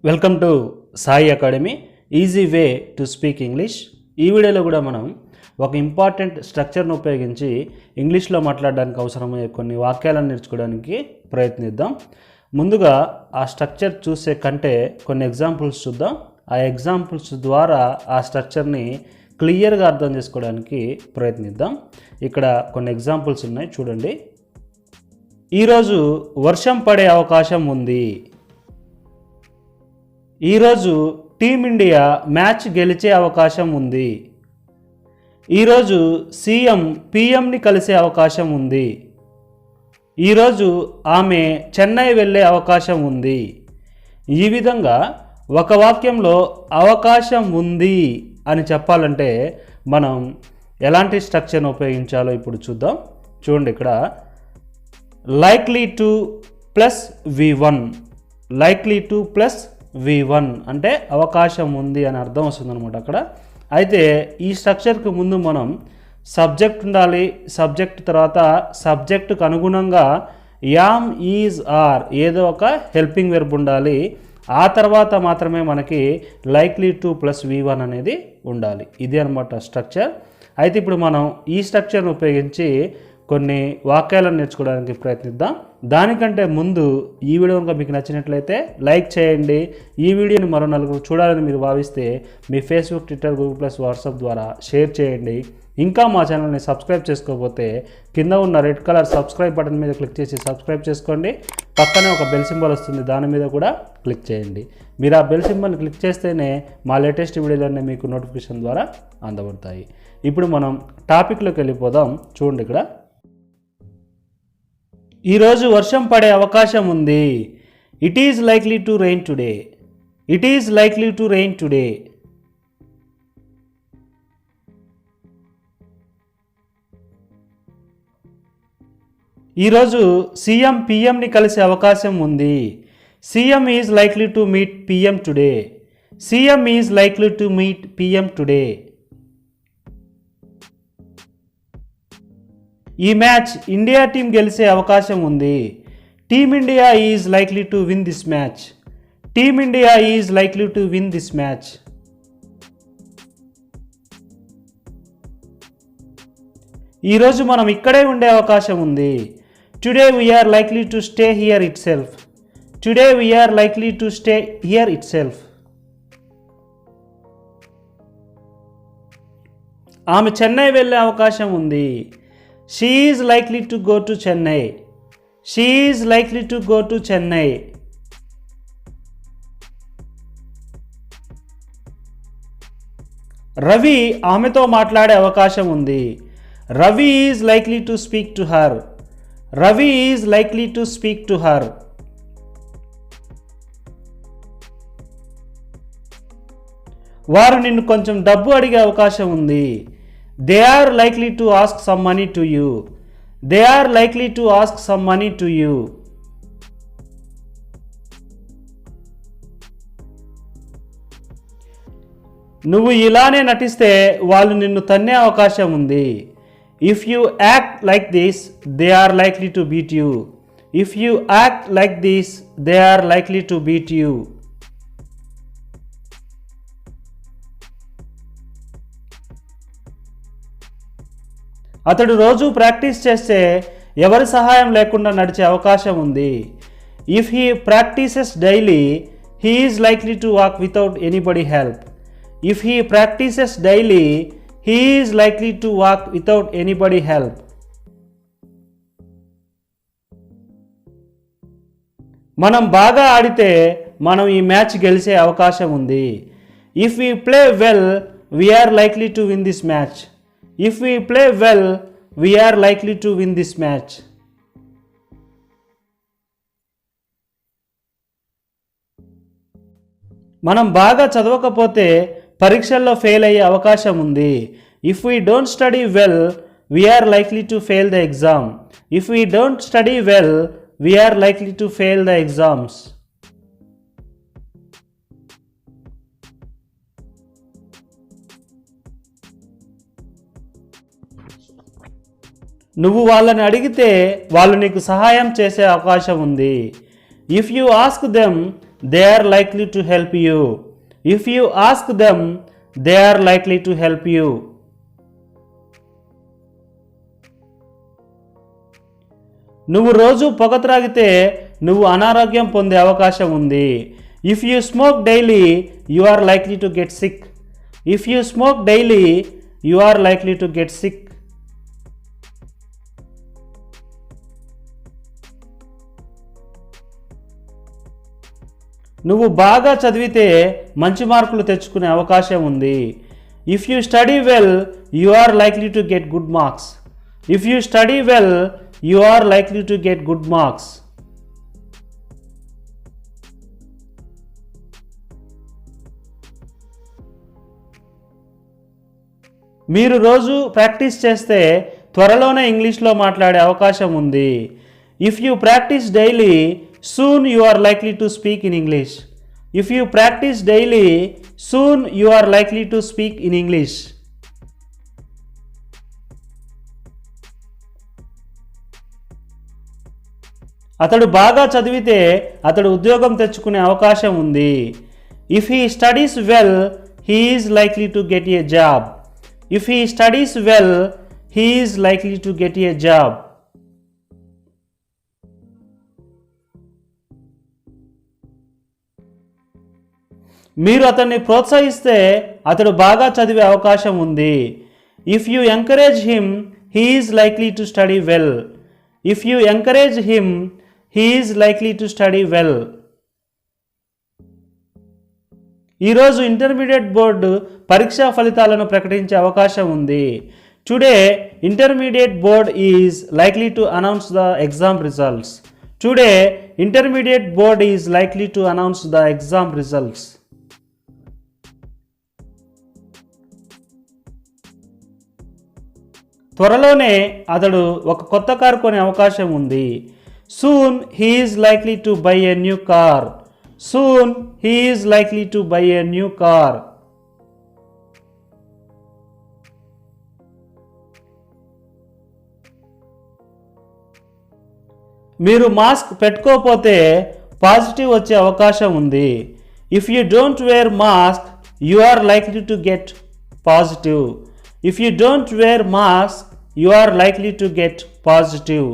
Welcome to Sai academy easy way to speak English. ఈ వీడియోలో కూడా మనం ఒక ఇంపార్టెంట్ స్ట్రక్చర్ను ఉపయోగించి ఇంగ్లీష్లో మాట్లాడడానికి అవసరమయ్యే కొన్ని వాక్యాలను నేర్చుకోవడానికి ప్రయత్నిద్దాం. ముందుగా ఆ స్ట్రక్చర్ చూసే కంటే కొన్ని ఎగ్జాంపుల్స్ చూద్దాం. ఆ ఎగ్జాంపుల్స్ ద్వారా ఆ స్ట్రక్చర్ని క్లియర్గా అర్థం చేసుకోవడానికి ప్రయత్నిద్దాం. ఇక్కడ కొన్ని ఎగ్జాంపుల్స్ ఉన్నాయి, చూడండి. ఈరోజు వర్షం పడే అవకాశం ఉంది. ఈరోజు టీమిండియా మ్యాచ్ గెలిచే అవకాశం ఉంది. ఈరోజు సీఎం పీఎంని కలిసే అవకాశం ఉంది. ఈరోజు ఆమె చెన్నై వెళ్ళే అవకాశం ఉంది. ఈ విధంగా ఒక వాక్యంలో అవకాశం ఉంది అని చెప్పాలంటే మనం ఎలాంటి స్ట్రక్చర్ను ఉపయోగించాలో ఇప్పుడు చూద్దాం. చూడండి, ఇక్కడ likely to plus V1, likely to plus V1 అంటే అవకాశం ఉంది అని అర్థం వస్తుంది అనమాట అక్కడ. అయితే ఈ స్ట్రక్చర్కి ముందు మనం సబ్జెక్ట్ ఉండాలి. సబ్జెక్ట్ తర్వాత సబ్జెక్టుకు అనుగుణంగా యామ్, ఈజ్, ఆర్ ఏదో ఒక హెల్పింగ్ వెర్బ్ ఉండాలి. ఆ తర్వాత మాత్రమే మనకి లైక్లీ టు ప్లస్ V1 అనేది ఉండాలి. ఇది అనమాట స్ట్రక్చర్. అయితే ఇప్పుడు మనం ఈ స్ట్రక్చర్ను ఉపయోగించి కొన్ని వాక్యాలను నేర్చుకోవడానికి ప్రయత్నిద్దాం. దానికంటే ముందు ఈ వీడియో కనుక మీకు నచ్చినట్లయితే లైక్ చేయండి. ఈ వీడియోని మరో నలుగురు చూడాలని మీరు భావిస్తే మీ Facebook, Twitter, Google plus, WhatsApp ద్వారా షేర్ చేయండి. ఇంకా మా ఛానల్ని సబ్స్క్రైబ్ చేసుకోకపోతే కింద ఉన్న రెడ్ కలర్ సబ్స్క్రైబ్ బటన్ మీద క్లిక్ చేసి సబ్స్క్రైబ్ చేసుకోండి. పక్కనే ఒక బెల్ సింబల్ వస్తుంది, దాని మీద కూడా క్లిక్ చేయండి. మీరు ఆ బెల్ సింబల్ని క్లిక్ చేస్తేనే మా లేటెస్ట్ వీడియోలన్నీ మీకు నోటిఫికేషన్ ద్వారా అందబడతాయి. ఇప్పుడు మనం టాపిక్లోకి వెళ్ళిపోదాం. చూడండి, ఇక్కడ ఈరోజు వర్షం పడే అవకాశం ఉంది. It is likely to rain today. It is likely to rain today. ఈరోజు సీఎం పీఎంని కలిసే అవకాశం ఉంది. CM is likely to meet PM today. CM is likely to meet PM today. ఈ మ్యాచ్ ఇండియా టీం గెలిచే అవకాశం ఉంది. Team India is likely to win this match. Team India is likely to win this match. ఈరోజు మనం ఇక్కడే ఉండే అవకాశం ఉంది. Today we're likely to stay here it self. Today we're likely to stay here it self. ఆమె చెన్నై వెళ్ళే అవకాశం ఉంది. She is likely to go to Chennai. She is likely to go to Chennai. Ravi ఆమెతో మాట్లాడే అవకాశం ఉంది. Ravi is likely to speak to her. Ravi is likely to speak to her. వారు నిన్ను కొంచెం డబ్బు అడిగే అవకాశం ఉంది. They are likely to ask some money to you. They are likely to ask some money to you. నువ్వు ఇలానే నటిస్తే వాళ్ళు నిన్ను తన్నే అవకాశం ఉంది. If you act like this, they are likely to beat you. If you act like this, they are likely to beat you. అతడు రోజు practice చేస్తే ఎవరి సహాయం లేకుండా నడిచే అవకాశం ఉంది. If he practises daily, he is likely to walk without anybody help. If he practises daily, he is likely to walk without anybody help. మనం బాగా ఆడితే మనం ఈ మ్యాచ్ గెలిచే అవకాశం ఉంది. If we play well, we're likely to win this match. If we play well, we are likely to win this match. మనం బాగా చదవకపోతే పరీక్షల్లో ఫెయిల్ అయ్యే అవకాశం ఉంది. If we don't study well, we are likely to fail the exam. If we don't study well, we are likely to fail the exams. నువ్వు వాళ్ళని అడిగితే వాళ్ళు నీకు సహాయం చేసే అవకాశం ఉంది. If you ask them, they are likely to help you. If you ask them, they are likely to help you. నువ్వు రోజు పొగ త్రాగితే నువ్వు అనారోగ్యం పొందే అవకాశం ఉంది. If you smoke daily you are likely to get sick. If you smoke daily you are likely to get sick. నువ్వు బాగా చదివితే మంచి మార్కులు తెచ్చుకునే అవకాశం ఉంది. If you study well you are likely to get good marks. If you study well you are likely to get good marks. మీరు రోజు ప్రాక్టీస్ చేస్తే త్వరలోనే ఇంగ్లీష్లో మాట్లాడే అవకాశం ఉంది. If you practice daily soon you are likely to speak in English. If you practice daily, soon you are likely to speak in English. అతడు బాగా చదివితే అతడు ఉద్యోగం తెచ్చుకునే అవకాశం ఉంది. If he studies well he is likely to get a job. If he studies well he is likely to get a job. మీరు అతన్ని ప్రోత్సహిస్తే అతడు బాగా చదివే అవకాశం ఉంది. If you encourage him he is likely to study well. If you encourage him he is likely to study well. ఈరోజు intermediate board పరీక్షా ఫలితాలను ప్రకటించే అవకాశం ఉంది. Today intermediate board is likely to announce the exam results. Today intermediate board is likely to announce the exam results. త్వరలోనే అతడు ఒక కొత్త కారు కొనే అవకాశం ఉంది. Soon he is likely to buy a new car. Soon he is likely to buy a new car. మీరు mask పెట్టుకోకపోతే positive వచ్చే అవకాశం ఉంది. If you don't wear mask you are likely to get positive. If you don't wear mask you are likely to get positive.